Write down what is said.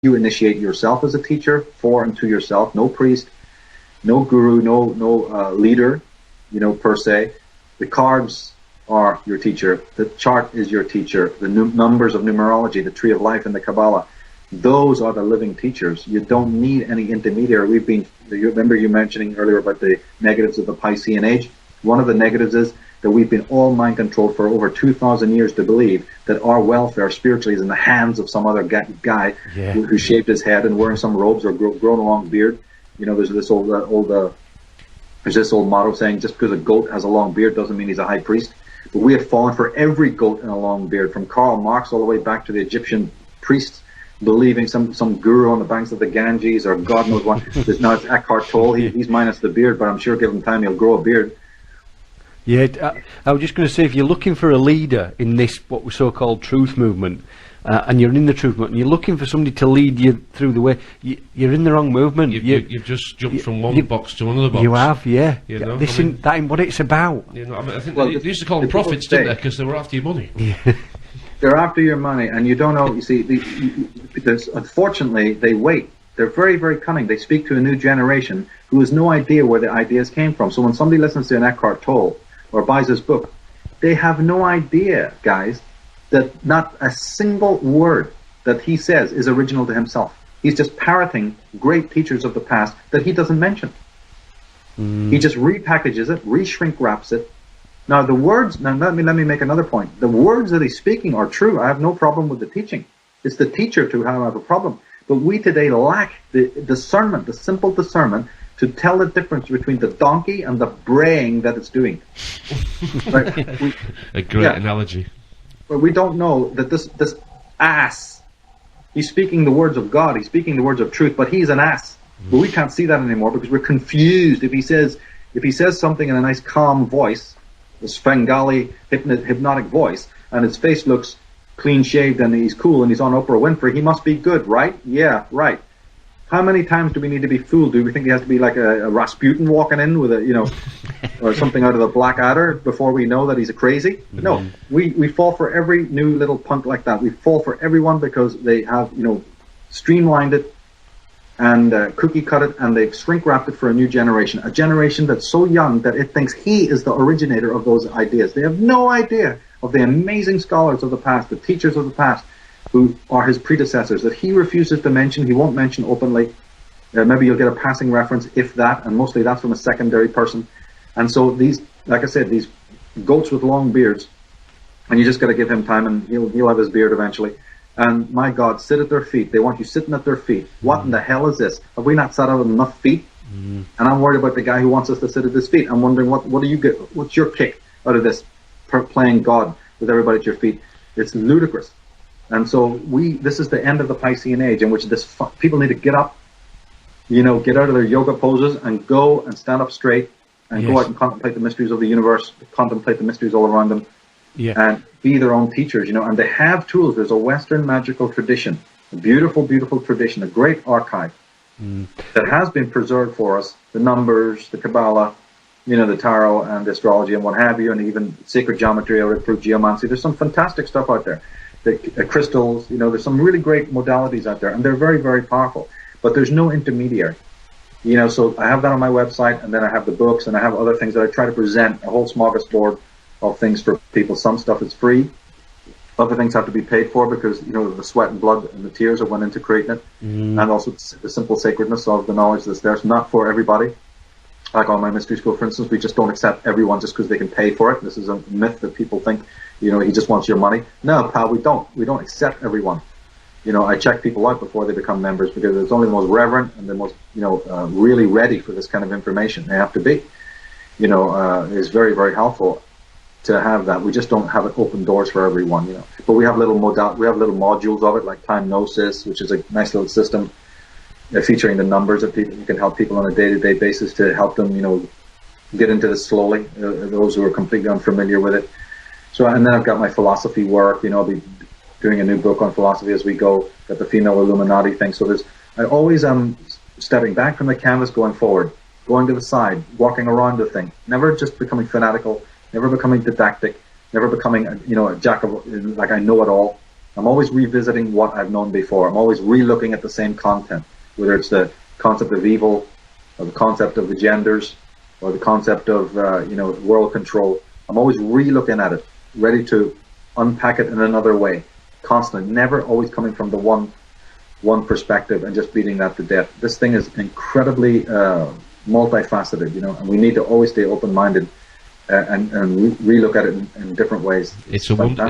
you initiate yourself as a teacher, for and to yourself. No priest, no guru, no leader, per se. The cards are your teacher. The chart is your teacher. The numbers of numerology, the tree of life in the Kabbalah, those are the living teachers. You don't need any intermediary. Remember you mentioning earlier about the negatives of the Piscean age? One of the negatives is that we've been all mind controlled for over 2,000 years to believe that our welfare spiritually is in the hands of some other guy who shaved his head and wearing some robes or grown a long beard. There's this old motto saying just because a goat has a long beard doesn't mean he's a high priest. But we have fallen for every goat in a long beard, from Karl Marx all the way back to the Egyptian priests believing some guru on the banks of the Ganges, or God knows what. Now it's Eckhart Tolle. He's minus the beard, but I'm sure given time he'll grow a beard. Yeah, I was just going to say, if you're looking for a leader in this what we so-called truth movement, and you're in the truth movement, and you're looking for somebody to lead you through the way, you're in the wrong movement. You've just jumped from one box to another box. You have, yeah. This isn't what it's about. I think they used to call them prophets, didn't they? Because they were after your money. Yeah. They're after your money, and you don't know. You see, unfortunately, they wait. They're very, very cunning. They speak to a new generation who has no idea where the ideas came from. So when somebody listens to an Eckhart Tolle or buys his book, they have no idea, guys, that not a single word that he says is original to himself. He's just parroting great teachers of the past that he doesn't mention. He just repackages it, re-shrink wraps it. Now the words, let me make another point. The words that he's speaking are true. I have no problem with the teaching. It's the teacher to have a problem. But we today lack the discernment, the simple discernment, to tell the difference between the donkey and the braying that it's doing. Right? A great analogy. But we don't know that this ass, he's speaking the words of God, he's speaking the words of truth, but he's an ass. But we can't see that anymore because we're confused. If he says something in a nice calm voice, the Svengali hypnotic voice, and his face looks clean shaved and he's cool and he's on Oprah Winfrey, he must be good, right? Yeah, right. How many times do we need to be fooled? Do we think he has to be like a Rasputin walking in with or something out of the Blackadder before we know that he's a crazy? No, we fall for every new little punk like that. We fall for everyone because they have, streamlined it and cookie cut it, and they've shrink wrapped it for a new generation. A generation that's so young that it thinks he is the originator of those ideas. They have no idea of the amazing scholars of the past, the teachers of the past, who are his predecessors, that he refuses to mention, he won't mention openly. Maybe you'll get a passing reference, if that, and mostly that's from a secondary person. And so these, like I said, these goats with long beards, and you just got to give him time, and he'll have his beard eventually. And my God, sit at their feet. They want you sitting at their feet. What in the hell is this? Have we not sat out enough feet? And I'm worried about the guy who wants us to sit at his feet. I'm wondering, what do you get? What's your kick out of this, playing God with everybody at your feet? It's ludicrous. And so this is the end of the Piscean age, in which people need to get up, get out of their yoga poses and go and stand up straight and go out and contemplate the mysteries of the universe, contemplate the mysteries all around them, and be their own teachers, and they have tools. There's a Western magical tradition, a beautiful, beautiful tradition, a great archive that has been preserved for us, the numbers, the Kabbalah, the tarot and the astrology and what have you, and even sacred geometry or proof geomancy. There's some fantastic stuff out there. The crystals, there's some really great modalities out there, and they're very, very powerful. But there's no intermediary. So I have that on my website, and then I have the books, and I have other things that I try to present, a whole smorgasbord of things for people. Some stuff is free. Other things have to be paid for because, the sweat and blood and the tears that went into creating it. And also the simple sacredness of the knowledge that's there. It's not for everybody. Like on my mystery school, for instance, we just don't accept everyone just because they can pay for it. This is a myth that people think, he just wants your money. No, pal, we don't. We don't accept everyone. I check people out before they become members because it's only the most reverent and the most, really ready for this kind of information. They have to be. It's very, very helpful to have that. We just don't have it open doors for everyone, But we have little modules of it, like time gnosis, which is a nice little system featuring the numbers that you can help people on a day-to-day basis to help them, get into this slowly. Those who are completely unfamiliar with it. So, and then I've got my philosophy work. I'll be doing a new book on philosophy as we go. Got the female Illuminati thing. So I always am stepping back from the canvas, going forward, going to the side, walking around the thing. Never just becoming fanatical. Never becoming didactic. Never becoming a jack of, like I know it all. I'm always revisiting what I've known before. I'm always re-looking at the same content, whether it's the concept of evil, or the concept of the genders, or the concept of world control. I'm always re-looking at it, ready to unpack it in another way, constantly, never always coming from the one perspective and just beating that to death. This thing is incredibly multifaceted, and we need to always stay open-minded and re-look at it in different ways. It's a